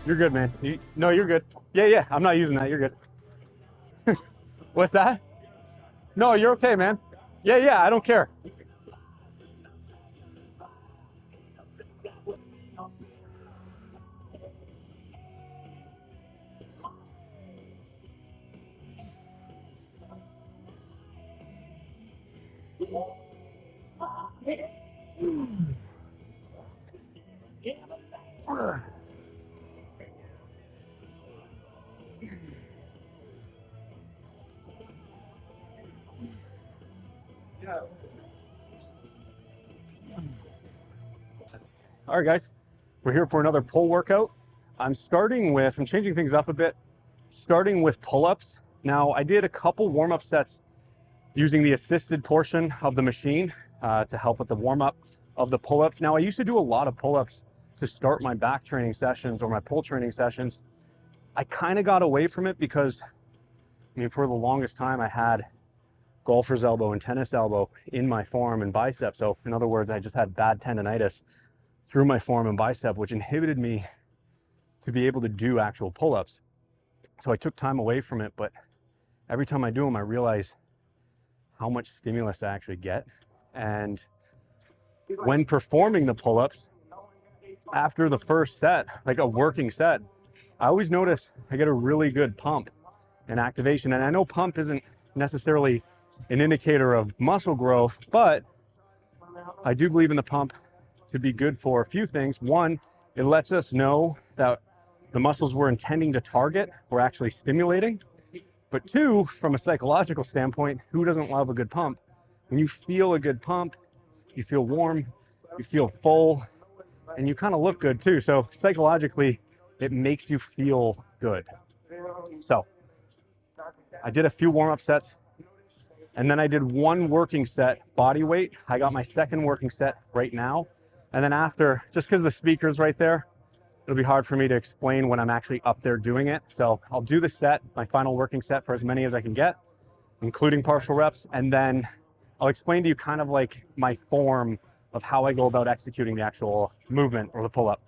You're good, man. No, you're good. Yeah, yeah, I'm not using that. You're good. What's that? No, you're okay, man. Yeah, yeah, I don't care. All right, guys, we're here for another pull workout. I'm changing things up a bit, starting with pull-ups. Now, I did a couple warm-up sets using the assisted portion of the machine to help with the warm-up of the pull-ups. Now, I used to do a lot of pull-ups to start my back training sessions or my pull training sessions. I kind of got away from it because, I mean, for the longest time, I had golfer's elbow and tennis elbow in my forearm and bicep. So in other words, I just had bad tendonitis through my forearm and bicep, which inhibited me to be able to do actual pull-ups. So I took time away from it, but every time I do them, I realize how much stimulus I actually get. And when performing the pull-ups, after the first set, like a working set, I always notice I get a really good pump and activation. And I know pump isn't necessarily an indicator of muscle growth, but I do believe in the pump to be good for a few things. One, it lets us know that the muscles we're intending to target, we're actually stimulating. But two, from a psychological standpoint, who doesn't love a good pump? When you feel a good pump, you feel warm, you feel full, and you kind of look good too. So psychologically, it makes you feel good. So I did a few warm-up sets, and then I did one working set, body weight. I got my second working set right now. And then after, just because the speaker's right there, it'll be hard for me to explain when I'm actually up there doing it. So I'll do the set, my final working set, for as many as I can get, including partial reps. And then I'll explain to you kind of like my form of how I go about executing the actual movement or the pull-up.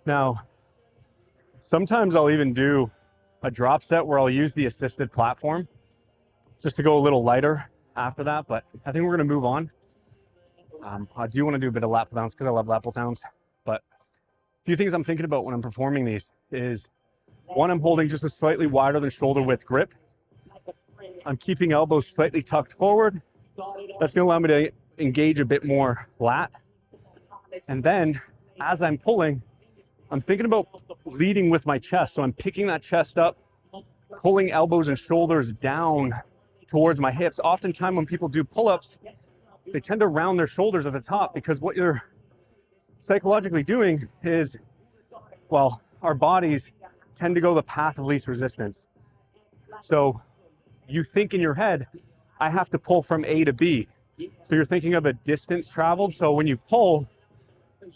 Now, sometimes I'll even do a drop set where I'll use the assisted platform just to go a little lighter after that, but I think we're gonna move on. I do wanna do a bit of lat pull downs because I love lat pull downs, but a few things I'm thinking about when I'm performing these is, one, I'm holding just a slightly wider than shoulder width grip. I'm keeping elbows slightly tucked forward. That's gonna allow me to engage a bit more lat. And then as I'm pulling, I'm thinking about leading with my chest. So I'm picking that chest up, pulling elbows and shoulders down towards my hips. Oftentimes when people do pull-ups, they tend to round their shoulders at the top because what you're psychologically doing is, well, our bodies tend to go the path of least resistance. So you think in your head, I have to pull from A to B. So you're thinking of a distance traveled. So when you pull,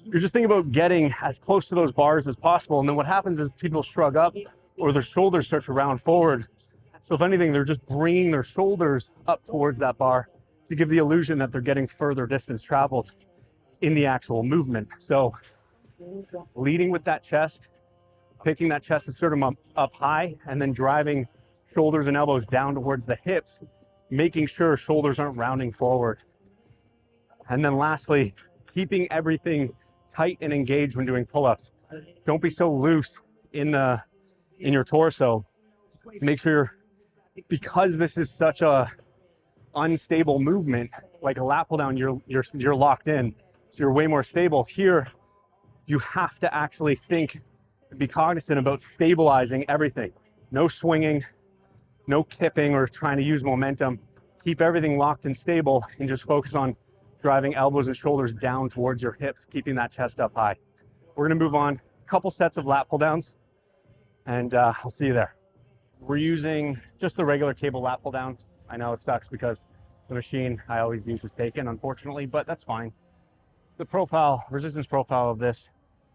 you're just thinking about getting as close to those bars as possible. And then what happens is people shrug up or their shoulders start to round forward. So if anything, they're just bringing their shoulders up towards that bar to give the illusion that they're getting further distance traveled in the actual movement. So leading with that chest, picking that chest and sternum up high, and then driving shoulders and elbows down towards the hips, making sure shoulders aren't rounding forward. And then lastly, keeping everything tight and engaged when doing pull-ups. Don't be so loose in your torso. Make sure, because this is such a unstable movement, like a lat pull down, you're locked in, so you're way more stable. Here, you have to actually think be cognizant about stabilizing everything. No swinging, no kipping or trying to use momentum. Keep everything locked and stable and just focus on driving elbows and shoulders down towards your hips, keeping that chest up high. We're gonna move on, a couple sets of lat pull downs, and I'll see you there. We're using just the regular cable lat pull downs. I know it sucks because the machine I always use is taken, unfortunately, but that's fine. The profile, resistance profile of this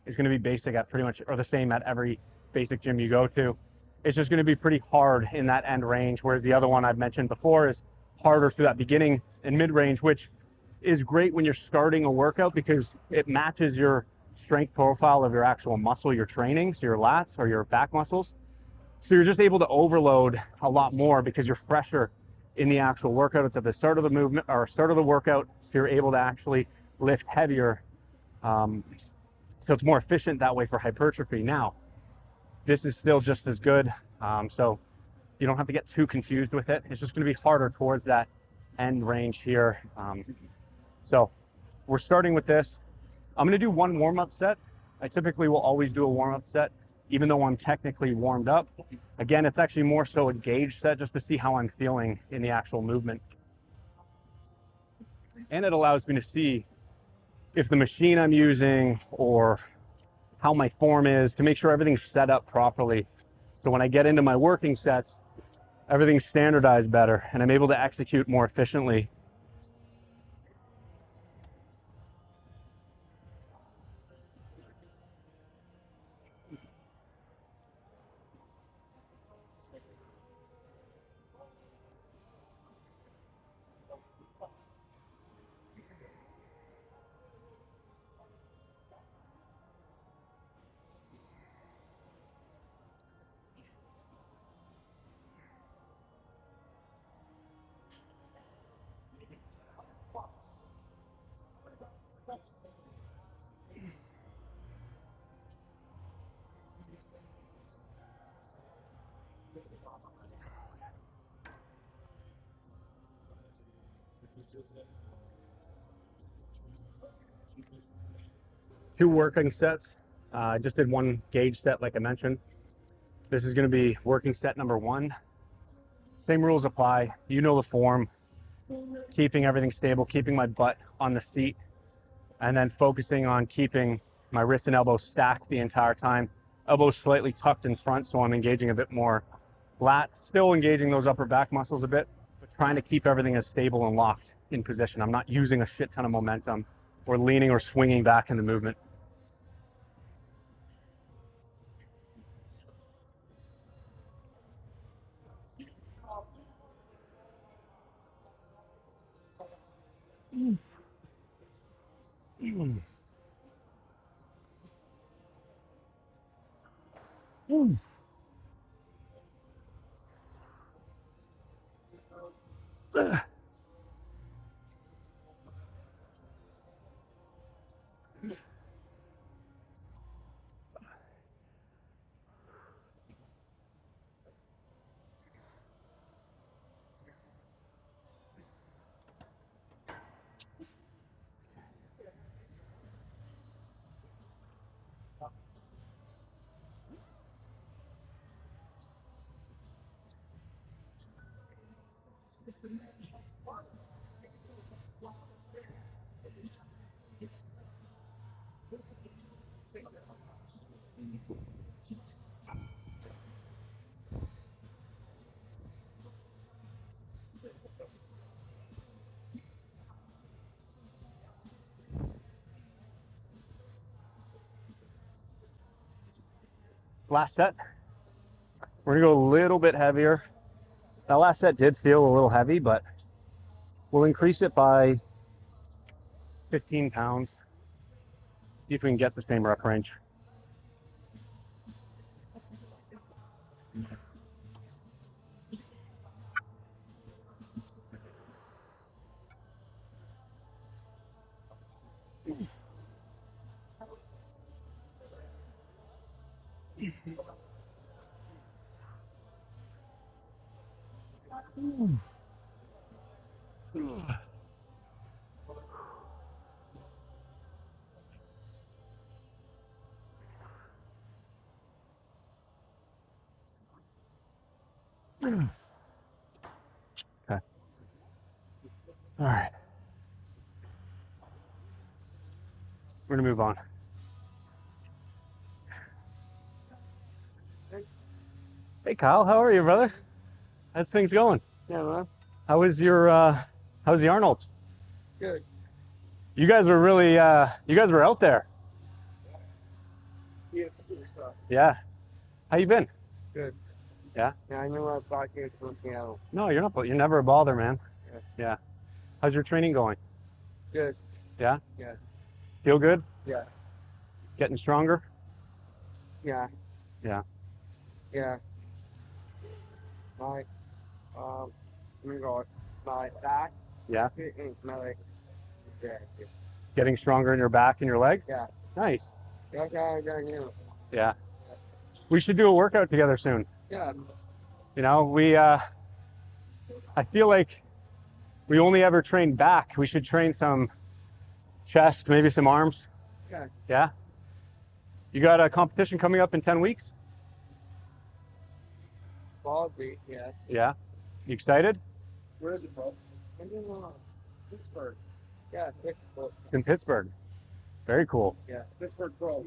is going to be basic at pretty much, or the same at every basic gym you go to. It's just going to be pretty hard in that end range, whereas the other one I've mentioned before is harder through that beginning and mid range, which is great when you're starting a workout because it matches your strength profile of your actual muscle you're training, so your lats or your back muscles. So you're just able to overload a lot more because you're fresher in the actual workout. It's at the start of the movement or start of the workout, so you're able to actually lift heavier. So it's more efficient that way for hypertrophy. Now, this is still just as good. So you don't have to get too confused with it. It's just going to be harder towards that end range here. So we're starting with this. I'm going to do one warm-up set. I typically will always do a warm-up set, even though I'm technically warmed up. Again, it's actually more so a gauge set just to see how I'm feeling in the actual movement. And it allows me to see if the machine I'm using or how my form is to make sure everything's set up properly. So when I get into my working sets, everything's standardized better and I'm able to execute more efficiently. Two working sets. I just did one gauge set like I mentioned. This is going to be working set number one. Same rules apply. You know the form. Keeping everything stable, keeping my butt on the seat, and then focusing on keeping my wrists and elbows stacked the entire time. Elbows slightly tucked in front, so I'm engaging a bit more lat, still engaging those upper back muscles a bit, but trying to keep everything as stable and locked in position. I'm not using a shit ton of momentum or leaning or swinging back in the movement. Last set, we're gonna go a little bit heavier. That last set did feel a little heavy, but we'll increase it by 15 pounds. See if we can get the same rep range. Okay. All right. We're gonna move on. Hey Kyle, how are you, brother? How's things going? Yeah, man. How was your how's the Arnold? Good. You guys were really you guys were out there. Yeah, superstar. Yeah. How you been? Good. Yeah? Yeah, I know I'm back here working out. No, you're not, you're never a bother, man. Yeah. Yeah. How's your training going? Good. Yeah? Yeah. Feel good? Yeah. Getting stronger? Yeah. Yeah. Yeah. My oh my God, my back. Yeah. And my leg. Yeah. Getting stronger in your back and your leg? Yeah. Nice. Yeah. Yeah. We should do a workout together soon. Yeah. You know, we I feel like we only ever train back. We should train some chest, maybe some arms. Yeah. Yeah? You got a competition coming up in 10 weeks? Probably. Yeah. Yeah. You excited? Where is it, bro? I don't know. Pittsburgh. Yeah, Pittsburgh. It's in Pittsburgh. Very cool. Yeah. Pittsburgh Pro.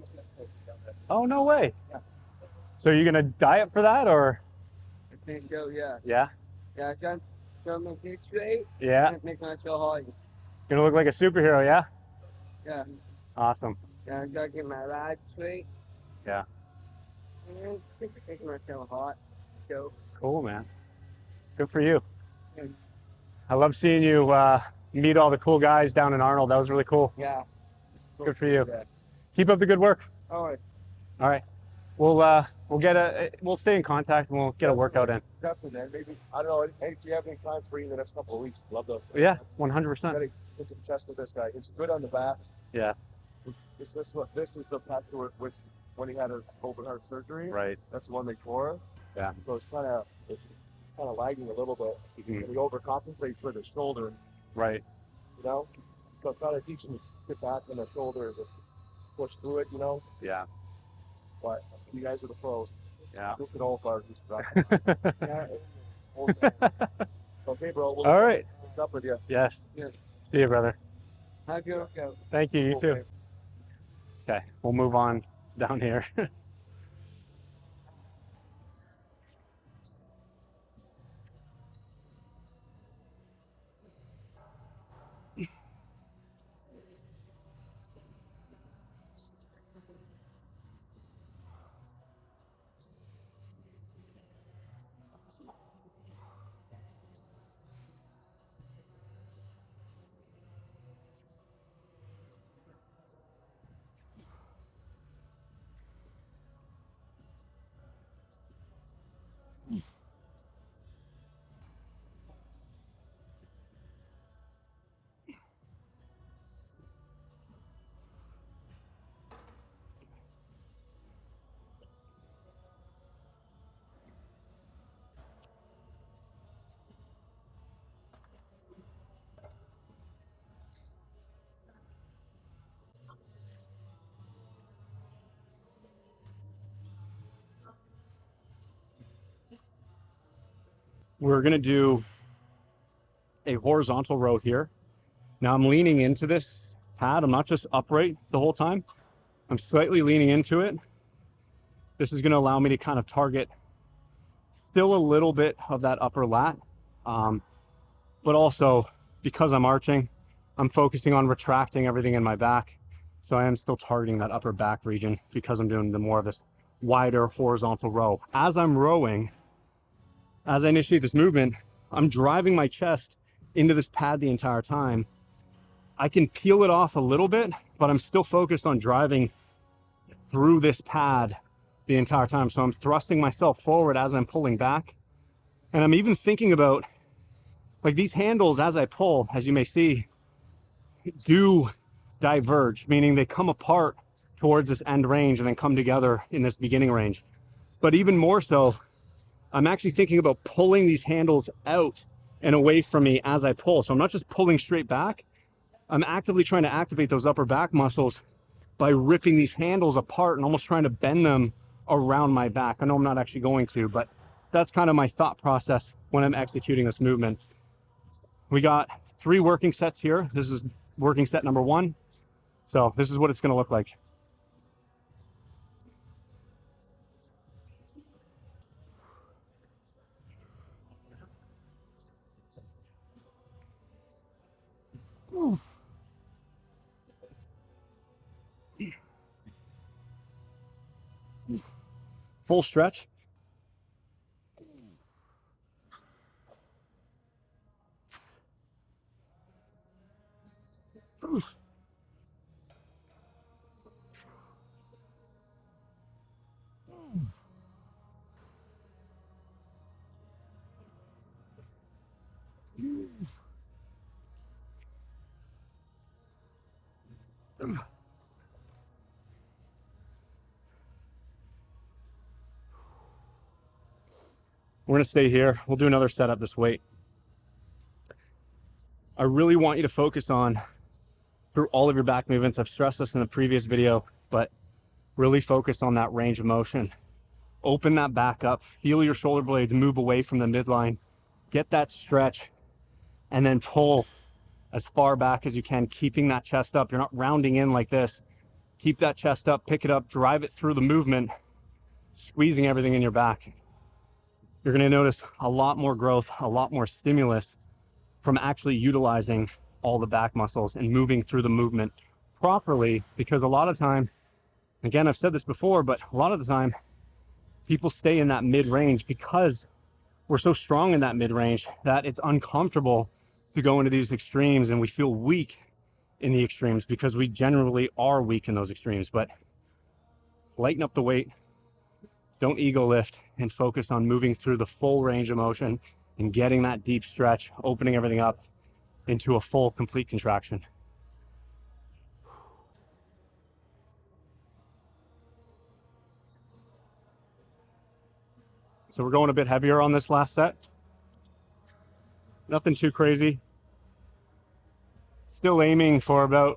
Oh, no way. Yeah. So you're gonna diet for that, or? I think so. Yeah. Yeah. Yeah. Just make it straight. Yeah. Make myself hard. Gonna look like a superhero, yeah? Yeah. Awesome. Yeah, I gotta get my ride straight. Yeah. And make myself hot. So. Cool, man. Good for you. Yeah. I love seeing you meet all the cool guys down in Arnold. That was really cool. Yeah. Good for you. Yeah. Keep up the good work. All right. All right. We'll stay in contact and we'll get a workout in. Definitely, man. Maybe, I don't know, hey, do you have any time free in the next couple of weeks? Love to Yeah, 100%. gotta get some chest with this guy. It's good on the back. Yeah. This is the path to which when he had his open heart surgery. Right. That's the one they tore. Yeah. So it's kind of lagging a little bit. Mhm. And he overcompensates for the shoulder, Right. you know. So I'm trying to teach him to get back on the shoulder and just push through it, you know. Yeah. But you guys are the pros. Yeah. Just an old card. Yeah. Okay, bro. We'll All right. hook up with you. Yes. Yeah. See you, brother. Have your workout. Thank you. You too. Okay. Okay. We'll move on down here. We're gonna do a horizontal row here. Now I'm leaning into this pad. I'm not just upright the whole time. I'm slightly leaning into it. This is gonna allow me to kind of target still a little bit of that upper lat. But also because I'm arching, I'm focusing on retracting everything in my back. So I am still targeting that upper back region because I'm doing the more of this wider horizontal row. As I'm rowing, as I initiate this movement, I'm driving my chest into this pad the entire time. I can peel it off a little bit, but I'm still focused on driving through this pad the entire time. So I'm thrusting myself forward as I'm pulling back. And I'm even thinking about, like, these handles as I pull, as you may see, do diverge, meaning they come apart towards this end range and then come together in this beginning range. But even more so, I'm actually thinking about pulling these handles out and away from me as I pull. So I'm not just pulling straight back. I'm actively trying to activate those upper back muscles by ripping these handles apart and almost trying to bend them around my back. I know I'm not actually going to, but that's kind of my thought process when I'm executing this movement. We got 3 working sets here. This is working set number 1. So this is what it's going to look like. Full stretch. We're going to stay here. We'll do another set at this weight. I really want you to focus on, through all of your back movements, I've stressed this in the previous video, but really focus on that range of motion. Open that back up, feel your shoulder blades move away from the midline, get that stretch, and then pull as far back as you can, keeping that chest up. You're not rounding in like this. Keep that chest up, pick it up, drive it through the movement, squeezing everything in your back. You're going to notice a lot more growth, a lot more stimulus from actually utilizing all the back muscles and moving through the movement properly, because a lot of time, again, I've said this before, but a lot of the time people stay in that mid-range because we're so strong in that mid-range that it's uncomfortable to go into these extremes, and we feel weak in the extremes because we generally are weak in those extremes. But lighten up the weight, don't ego lift, and focus on moving through the full range of motion and getting that deep stretch, opening everything up into a full, complete contraction. So we're going a bit heavier on this last set. Nothing too crazy. Still aiming for about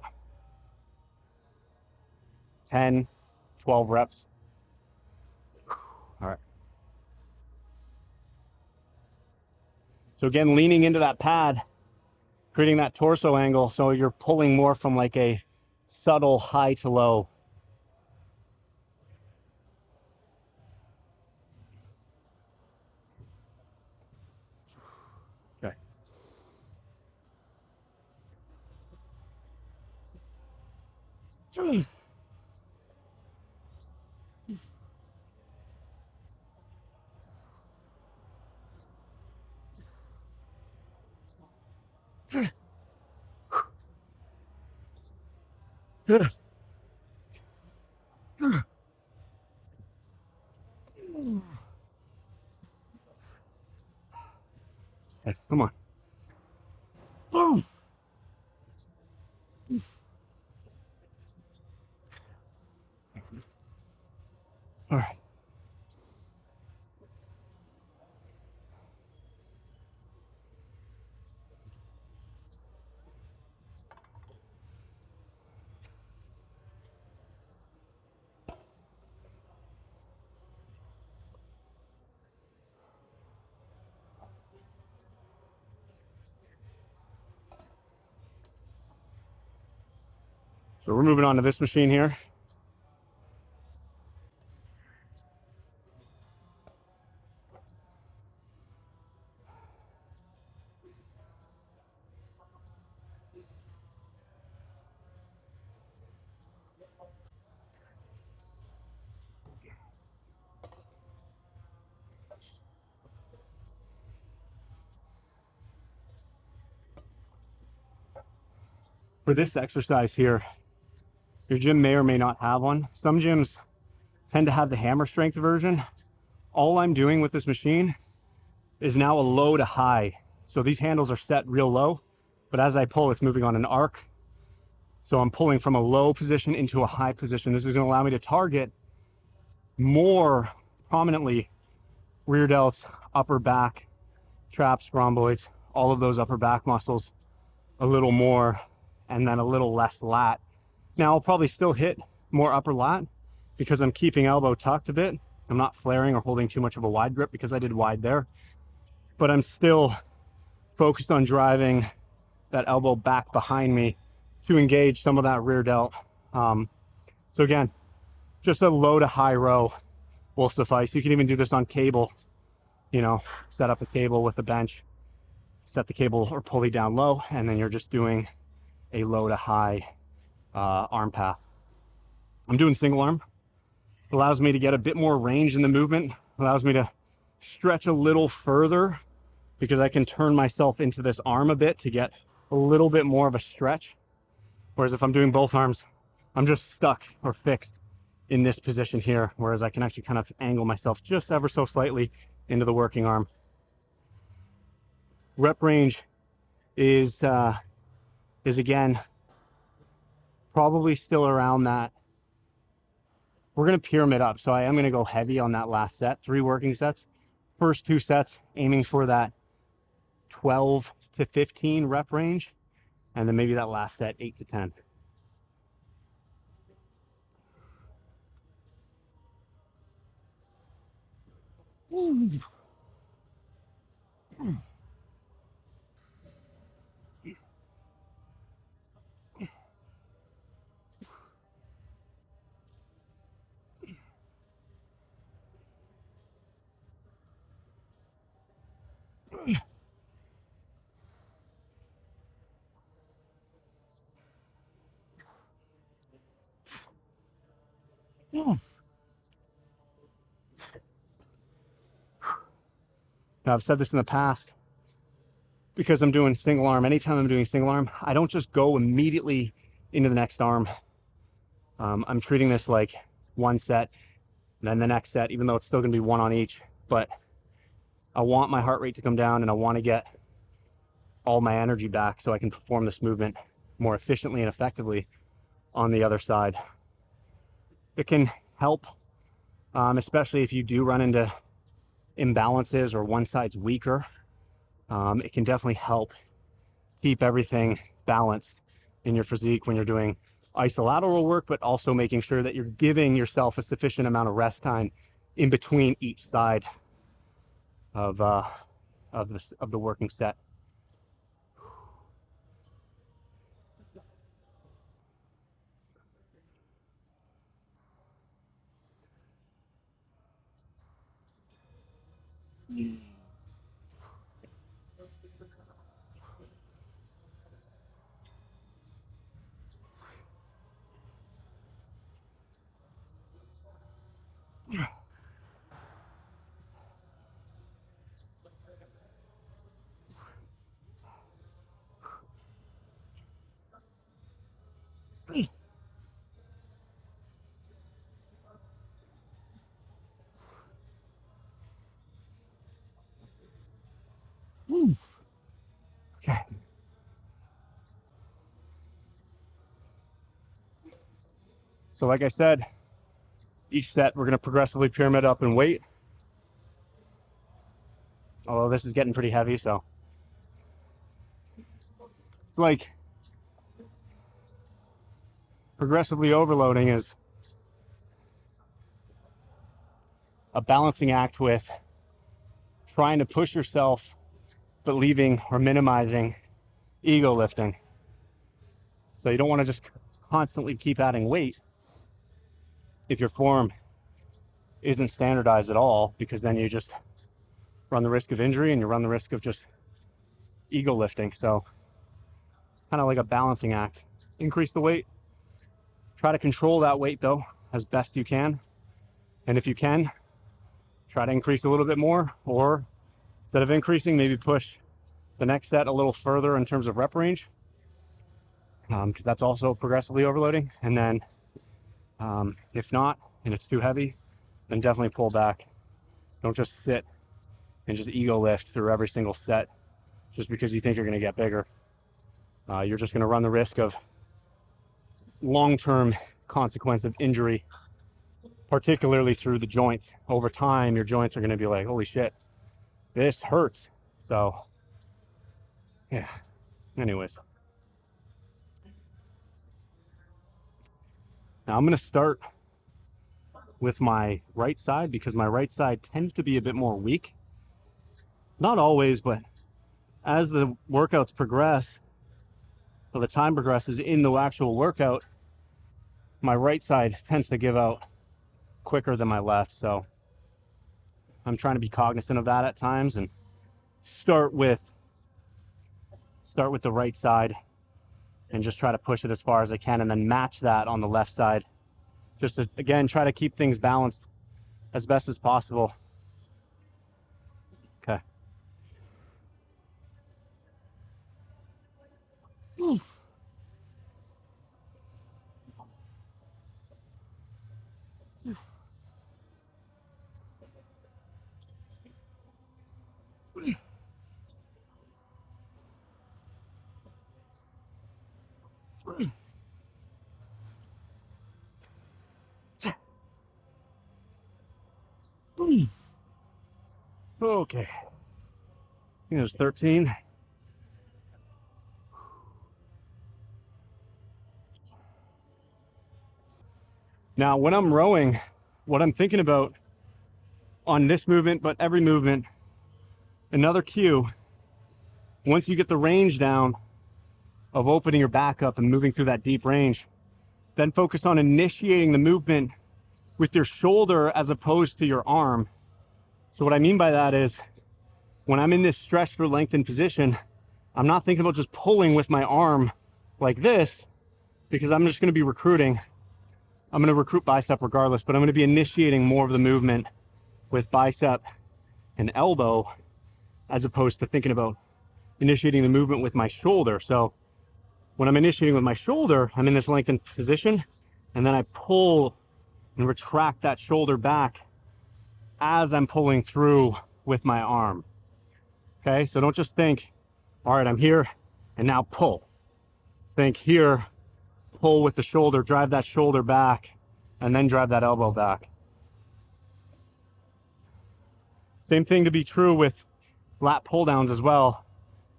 10, 12 reps. All right. So again, leaning into that pad, creating that torso angle, so you're pulling more from like a subtle high to low. Okay. Okay, come on. Boom. All right. So we're moving on to this machine here. For this exercise here, your gym may or may not have one. Some gyms tend to have the hammer strength version. All I'm doing with this machine is now a low to high. So these handles are set real low, but as I pull, it's moving on an arc. So I'm pulling from a low position into a high position. This is going to allow me to target more prominently rear delts, upper back, traps, rhomboids, all of those upper back muscles a little more, and then a little less lat. Now I'll probably still hit more upper lat because I'm keeping elbow tucked a bit. I'm not flaring or holding too much of a wide grip because I did wide there, but I'm still focused on driving that elbow back behind me to engage some of that rear delt. So again, just a low to high row will suffice. You can even do this on cable, you know, set up a cable with a bench, set the cable or pulley down low, and then you're just doing a low to high arm path. I'm doing single arm. It allows me to get a bit more range in the movement, allows me to stretch a little further because I can turn myself into this arm a bit to get a little bit more of a stretch. Whereas if I'm doing both arms, I'm just stuck or fixed in this position here, whereas I can actually kind of angle myself just ever so slightly into the working arm. Rep range is again probably still around that. We're going to pyramid up, so I am going to go heavy on that last set, 3 working sets. First 2 sets aiming for that 12 to 15 rep range, and then maybe that last set 8 to 10. Now, I've said this in the past, because I'm doing single arm, anytime I'm doing single arm, I don't just go immediately into the next arm. I'm treating this like one set, and then the next set, even though it's still going to be 1 on each, but I want my heart rate to come down and I want to get all my energy back so I can perform this movement more efficiently and effectively on the other side. It can help, especially if you do run into imbalances or one side's weaker. It can definitely help keep everything balanced in your physique when you're doing isolateral work, but also making sure that you're giving yourself a sufficient amount of rest time in between each side of the working set. Okay. So like I said, each set we're going to progressively pyramid up in weight. Although this is getting pretty heavy, so it's like progressively overloading is a balancing act with trying to push yourself but leaving or minimizing ego lifting. So you don't want to just constantly keep adding weight if your form isn't standardized at all, because then you just run the risk of injury and you run the risk of just ego lifting. So kind of like a balancing act. Increase the weight, try to control that weight though as best you can, and if you can, try to increase a little bit more, or instead of increasing, maybe push the next set a little further in terms of rep range, because that's also progressively overloading. And then if not, and it's too heavy, then definitely pull back. Don't just sit and just ego lift through every single set just because you think you're going to get bigger. You're just going to run the risk of long-term consequence of injury, particularly through the joints. Over time, your joints are going to be like, holy shit, this hurts. So yeah, anyways. Now I'm going to start with my right side because my right side tends to be a bit more weak. Not always, but as the workouts progress, or the time progresses in the actual workout, my right side tends to give out quicker than my left. So I'm trying to be cognizant of that at times and start with the right side and just try to push it as far as I can and then match that on the left side. Just to, again, try to keep things balanced as best as possible. Okay. Okay. I think it was 13. Now, when I'm rowing, what I'm thinking about on this movement, but every movement, another cue, once you get the range down of opening your back up and moving through that deep range, then focus on initiating the movement with your shoulder as opposed to your arm. So what I mean by that is when I'm in this stretched or lengthened position, I'm not thinking about just pulling with my arm like this because I'm just going to be recruiting. I'm going to recruit bicep regardless, but I'm going to be initiating more of the movement with bicep and elbow as opposed to thinking about initiating the movement with my shoulder. So when I'm initiating with my shoulder, I'm in this lengthened position and then I pull and retract that shoulder back as I'm pulling through with my arm. Okay, so don't just think, all right, I'm here and now pull. Think here, pull with the shoulder, drive that shoulder back, and then drive that elbow back. Same thing to be true with lat pull downs as well.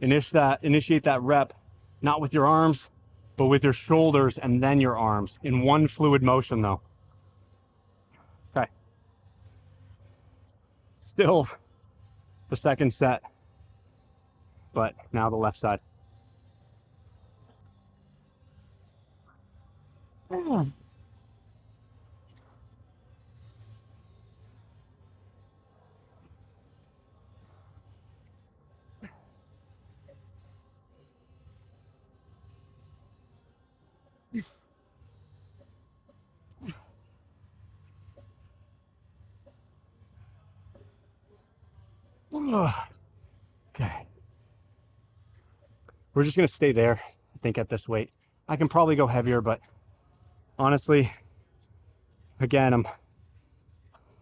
Initiate that rep, not with your arms, but with your shoulders and then your arms in one fluid motion though. Okay. Still the second set, but now the left side. Okay. We're just going to stay there, I think, at this weight. I can probably go heavier, but honestly, again,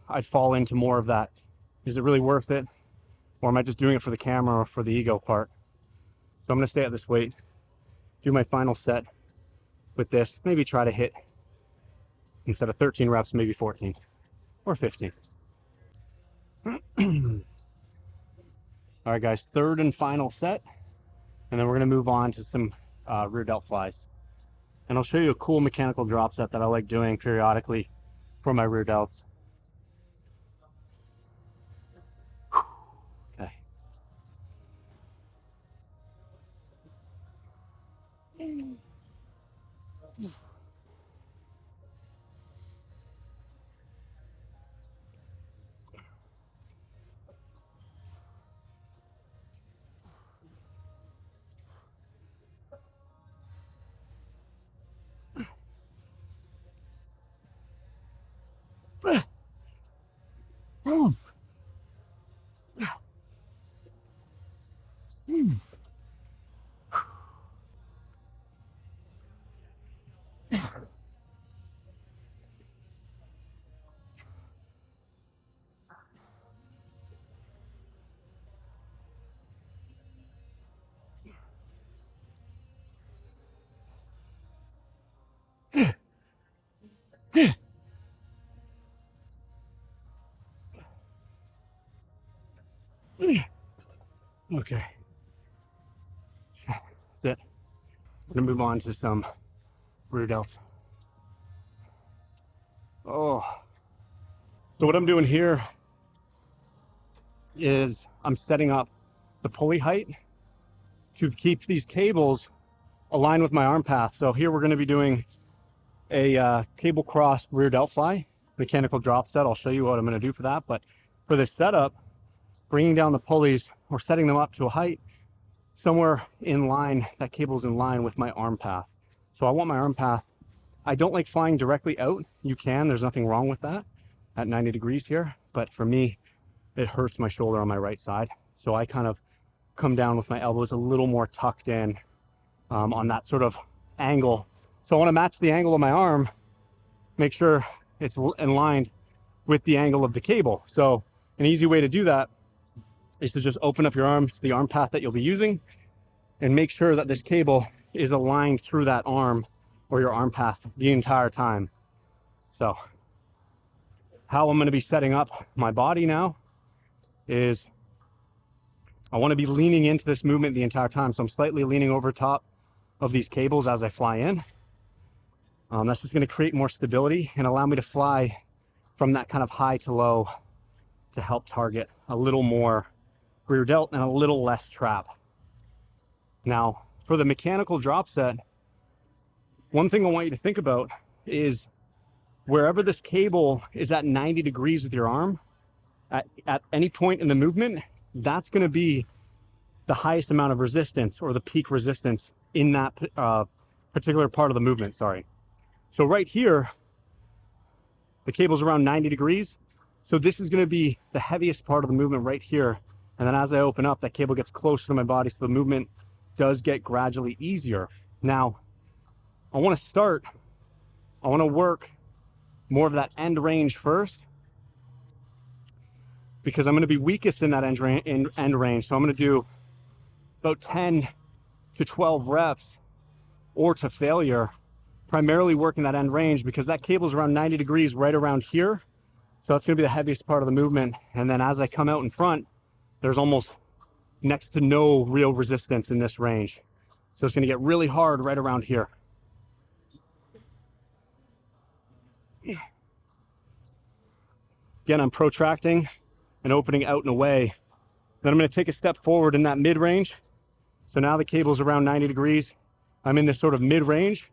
I'd fall into more of that. Is it really worth it? Or am I just doing it for the camera or for the ego part? So I'm going to stay at this weight, do my final set with this, maybe try to hit, instead of 13 reps, maybe 14 or 15. All right, guys, third and final set. And then we're going to move on to some rear delt flies. And I'll show you a cool mechanical drop set that I like doing periodically for my rear delts. Okay. Okay. That's it. We're gonna move on to some rear delts. Oh, So what I'm doing here is I'm setting up the pulley height to keep these cables aligned with my arm path. So here we're going to be doing a cable cross rear delt fly, mechanical drop set. I'll show you what I'm going to do for that. But for this setup, bringing down the pulleys or setting them up to a height somewhere in line, that cable's in line with my arm path. So I want my arm path. I don't like flying directly out. You can, there's nothing wrong with that at 90 degrees here. But for me, it hurts my shoulder on my right side. So I kind of come down with my elbows a little more tucked in on that sort of angle. So I want to match the angle of my arm, make sure it's in line with the angle of the cable. So an easy way to do that is to just open up your arm to the arm path that you'll be using and make sure that this cable is aligned through that arm or your arm path the entire time. So how I'm going to be setting up my body now is I want to be leaning into this movement the entire time. So I'm slightly leaning over top of these cables as I fly in. That's just going to create more stability and allow me to fly from that kind of high to low to help target a little more rear delt and a little less trap. Now, for the mechanical drop set, one thing I want you to think about is wherever this cable is at 90 degrees with your arm, at any point in the movement, that's going to be the highest amount of resistance or the peak resistance in that particular part of the movement, sorry. So right here, the cable's around 90 degrees. So this is going to be the heaviest part of the movement right here. And then as I open up, that cable gets closer to my body, so the movement does get gradually easier. Now, I want to work more of that end range first, because I'm going to be weakest in that end range. So I'm going to do about 10 to 12 reps or to failure, primarily working that end range, because that cable's around 90 degrees right around here. So that's going to be the heaviest part of the movement. And then as I come out in front, there's almost next to no real resistance in this range. So it's going to get really hard right around here. Again, I'm protracting and opening out and away. Then I'm going to take a step forward in that mid-range. So now the cable's around 90 degrees. I'm in this sort of mid-range.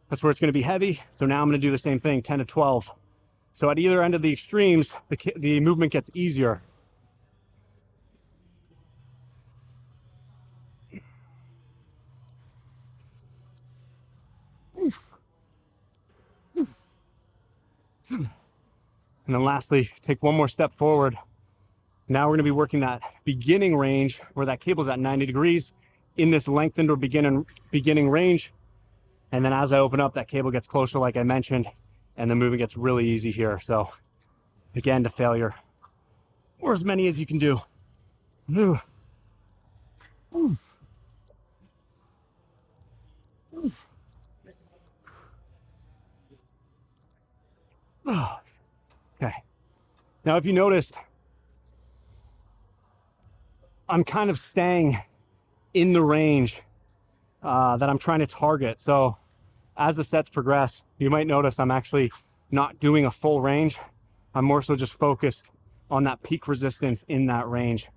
That's where it's going to be heavy. So now I'm going to do the same thing, 10 to 12. So at either end of the extremes, the movement gets easier. And then lastly, take one more step forward. Now we're going to be working that beginning range where that cable's at 90 degrees in this lengthened or beginning range. And then as I open up, that cable gets closer, like I mentioned, and the movement gets really easy here. So again, to failure, or as many as you can do. Okay. Now, if you noticed, I'm kind of staying in the range that I'm trying to target. So as the sets progress, you might notice I'm actually not doing a full range. I'm more so just focused on that peak resistance in that range.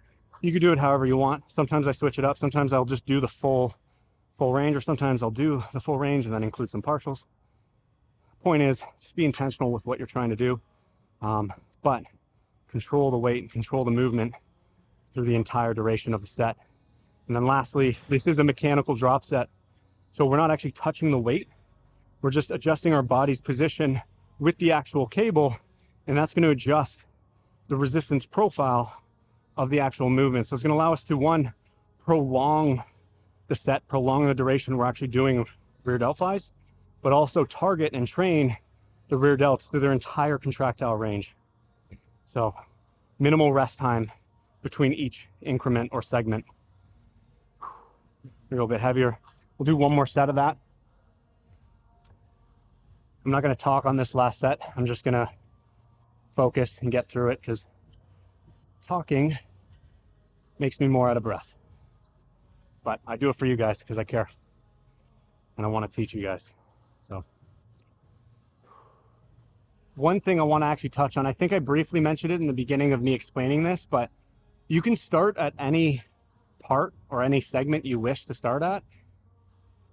You can do it however you want. Sometimes I switch it up. Sometimes I'll just do the full range, or sometimes I'll do the full range and then include some partials. Point is, just be intentional with what you're trying to do, but control the weight and control the movement through the entire duration of the set. And then lastly, this is a mechanical drop set. So we're not actually touching the weight. We're just adjusting our body's position with the actual cable, and that's going to adjust the resistance profile of the actual movement. So it's going to allow us to, one, prolong the set, prolong the duration we're actually doing rear delt flies, but also target and train the rear delts through their entire contractile range. So minimal rest time between each increment or segment. A little bit heavier. We'll do one more set of that. I'm not going to talk on this last set. I'm just going to focus and get through it, because talking makes me more out of breath. But I do it for you guys because I care. And I want to teach you guys. So one thing I want to actually touch on, I think I briefly mentioned it in the beginning of me explaining this, but you can start at any part or any segment you wish to start at.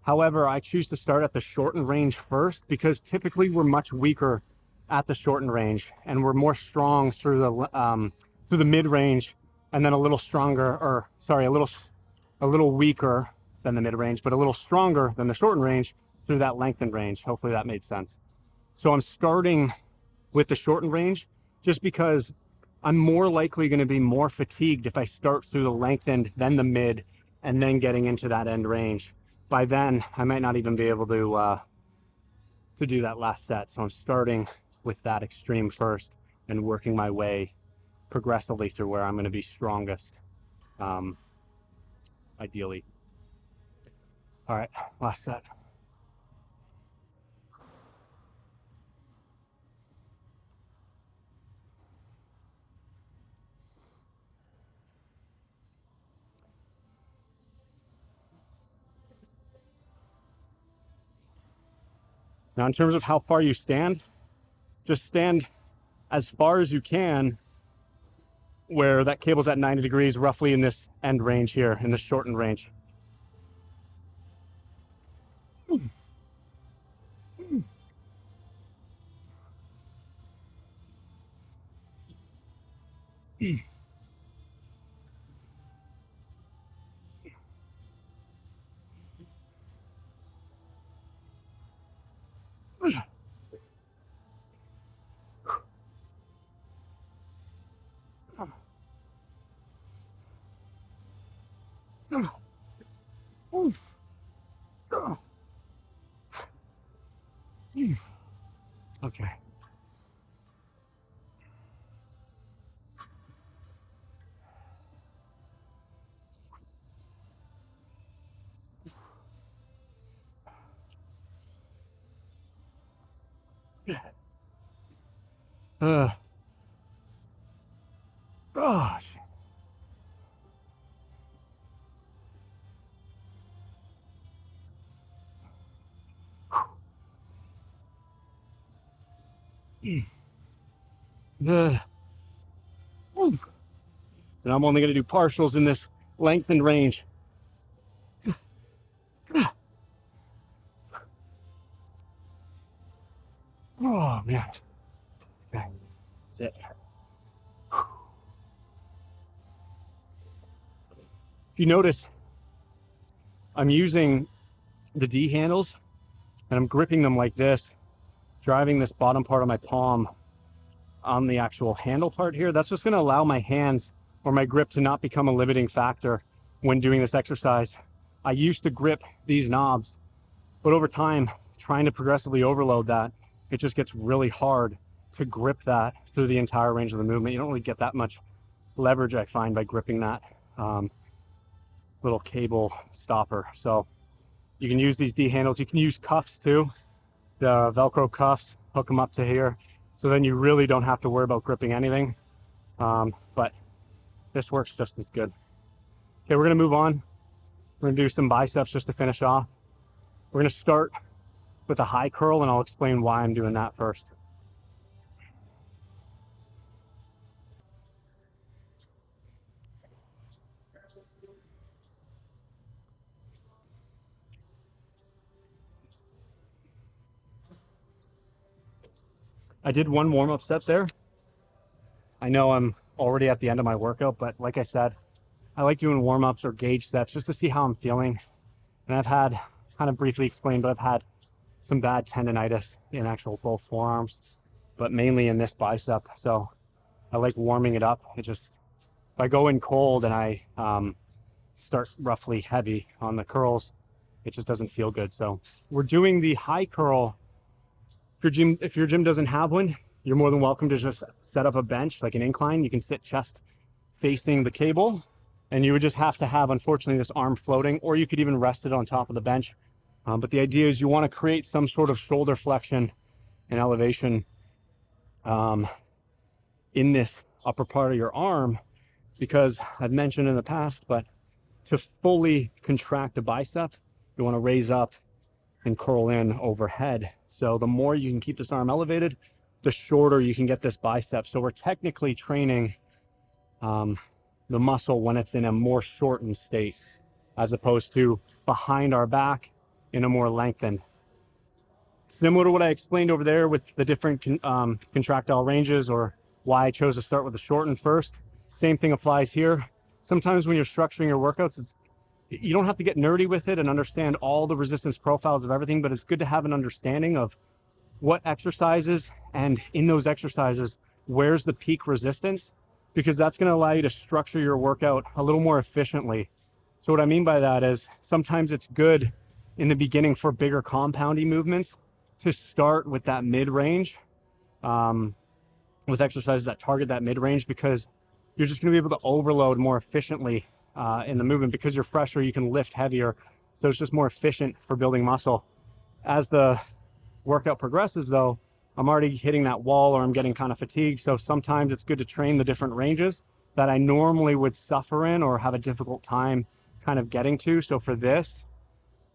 However, I choose to start at the shortened range first because typically we're much weaker at the shortened range and we're more strong through the mid range, and then a little stronger, or sorry, a little weaker than the mid range, but a little stronger than the shortened range through that lengthened range. Hopefully that made sense. So I'm starting with the shortened range just because I'm more likely going to be more fatigued if I start through the lengthened, then the mid, and then getting into that end range. By then, I might not even be able to do that last set. So I'm starting with that extreme first and working my way progressively through where I'm going to be strongest, ideally. All right, last set. Now, in terms of how far you stand, just stand as far as you can where that cable's at 90 degrees, roughly in this end range here, in the shortened range. Okay. Gosh. So now I'm only going to do partials in this lengthened range. Oh man. Okay. That's it. If you notice, I'm using the D handles and I'm gripping them like this, driving this bottom part of my palm on the actual handle part here. That's just going to allow my hands or my grip to not become a limiting factor when doing this exercise. I used to grip these knobs, but over time, trying to progressively overload that, it just gets really hard to grip that through the entire range of the movement. You don't really get that much leverage, I find, by gripping that little cable stopper. So you can use these D handles. You can use cuffs too, the Velcro cuffs, hook them up to here. So then you really don't have to worry about gripping anything. But this works just as good. Okay, we're gonna move on. We're gonna do some biceps just to finish off. We're gonna start with a high curl and I'll explain why I'm doing that first. I did one warm-up set there. I know I'm already at the end of my workout, but like I said, I like doing warm-ups or gauge sets just to see how I'm feeling. And I've had, kind of briefly explained, but I've had some bad tendonitis in actual both forearms, but mainly in this bicep. So I like warming it up. It just, if I go in cold and I start roughly heavy on the curls, it just doesn't feel good. So we're doing the high curl. If your gym doesn't have one, you're more than welcome to just set up a bench, like an incline. You can sit chest facing the cable, and you would just have to have, unfortunately, this arm floating, or you could even rest it on top of the bench. But the idea is you want to create some sort of shoulder flexion and elevation in this upper part of your arm, because I've mentioned in the past, but to fully contract a bicep, you want to raise up and curl in overhead. So the more you can keep this arm elevated, the shorter you can get this bicep. So we're technically training the muscle when it's in a more shortened state, as opposed to behind our back in a more lengthened. Similar to what I explained over there with the different contractile ranges, or why I chose to start with the shortened first. Same thing applies here. Sometimes when you're structuring your workouts, you don't have to get nerdy with it and understand all the resistance profiles of everything, but it's good to have an understanding of what exercises, and in those exercises, where's the peak resistance, because that's going to allow you to structure your workout a little more efficiently. So what I mean by that is sometimes it's good in the beginning for bigger compounding movements to start with that mid-range, with exercises that target that mid-range, because you're just going to be able to overload more efficiently in the movement. Because you're fresher, you can lift heavier, so it's just more efficient for building muscle. As the workout progresses though, I'm already hitting that wall, or I'm getting kind of fatigued, so sometimes it's good to train the different ranges that I normally would suffer in or have a difficult time kind of getting to. So for this,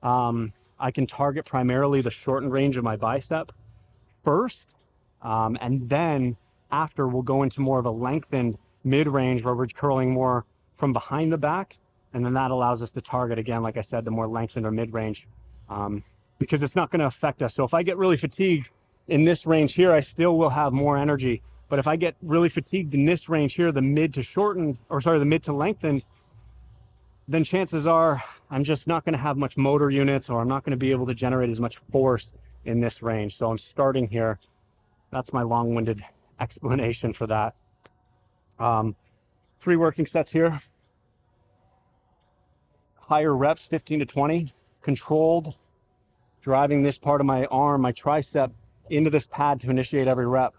I can target primarily the shortened range of my bicep first, and then after we'll go into more of a lengthened mid-range where we're curling more from behind the back, and then that allows us to target, again, like I said, the more lengthened or mid-range, because it's not going to affect us. So if I get really fatigued in this range here, I still will have more energy. But if I get really fatigued in this range here, the mid to shortened, or sorry, the mid to lengthened, then chances are I'm just not going to have much motor units, or I'm not going to be able to generate as much force in this range. So I'm starting here. That's my long-winded explanation for that. 3 working sets here. Higher reps, 15 to 20, controlled, driving this part of my arm, my tricep, into this pad to initiate every rep.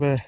Okay.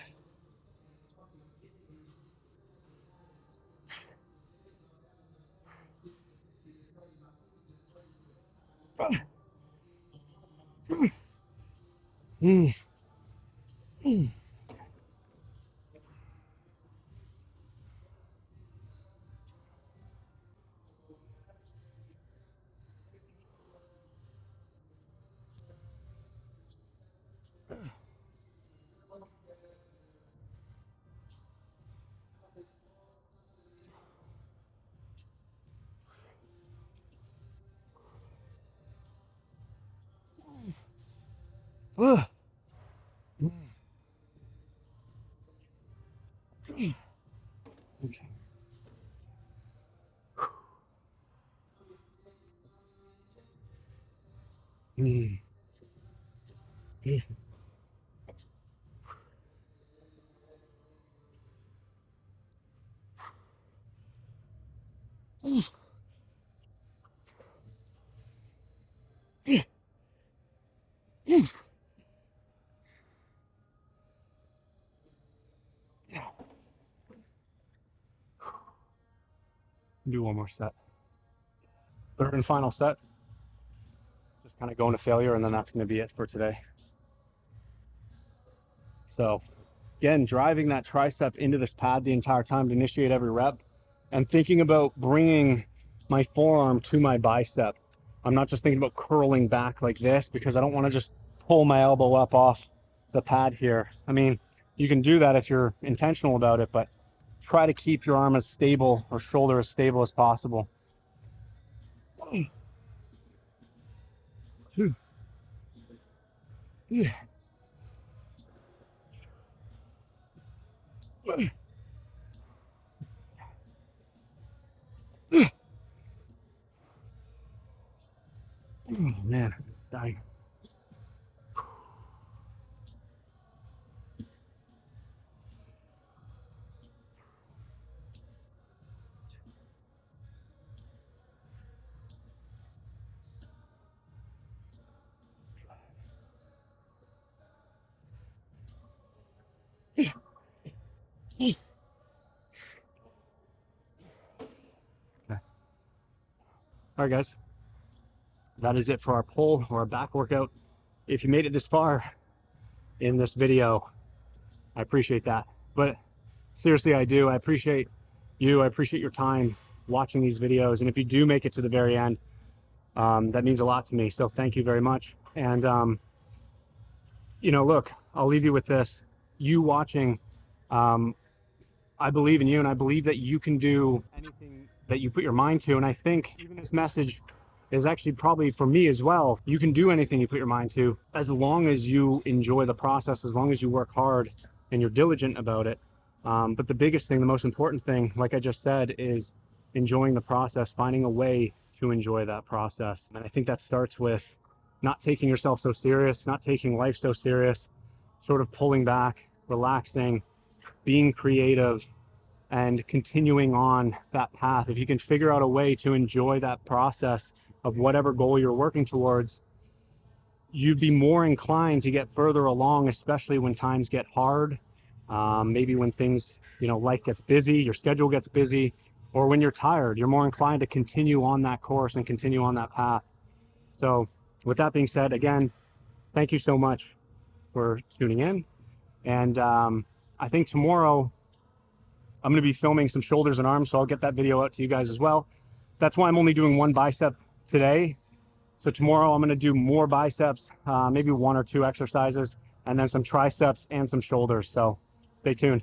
Do one more set. Third and final set. Just kind of going to failure, and then that's going to be it for today. So again, driving that tricep into this pad the entire time to initiate every rep, and thinking about bringing my forearm to my bicep. I'm not just thinking about curling back like this, because I don't want to just pull my elbow up off the pad here. I mean, you can do that if you're intentional about it, but try to keep your arm as stable, or shoulder as stable as possible. Oh man, dying. All right, guys, that is it for our pull or our back workout. If you made it this far in this video, I appreciate that. But seriously, I do. I appreciate you. I appreciate your time watching these videos. And if you do make it to the very end, that means a lot to me. So thank you very much. And, you know, look, I'll leave you with this. You watching, I believe in you, and I believe that you can do anything that you put your mind to. And I think even this message is actually probably for me as well. You can do anything you put your mind to, as long as you enjoy the process, as long as you work hard and you're diligent about it. But the biggest thing, the most important thing, like I just said, is enjoying the process, finding a way to enjoy that process. And I think that starts with not taking yourself so serious, not taking life so serious, sort of pulling back, relaxing, being creative, and continuing on that path. If you can figure out a way to enjoy that process of whatever goal you're working towards, you'd be more inclined to get further along, especially when times get hard. Maybe when things, you know, life gets busy, your schedule gets busy, or when you're tired, you're more inclined to continue on that course and continue on that path. So with that being said, again, thank you so much for tuning in. And I think tomorrow I'm going to be filming some shoulders and arms, so I'll get that video out to you guys as well. That's why I'm only doing one bicep today. So tomorrow I'm going to do more biceps, maybe 1 or 2 exercises, and then some triceps and some shoulders. So stay tuned.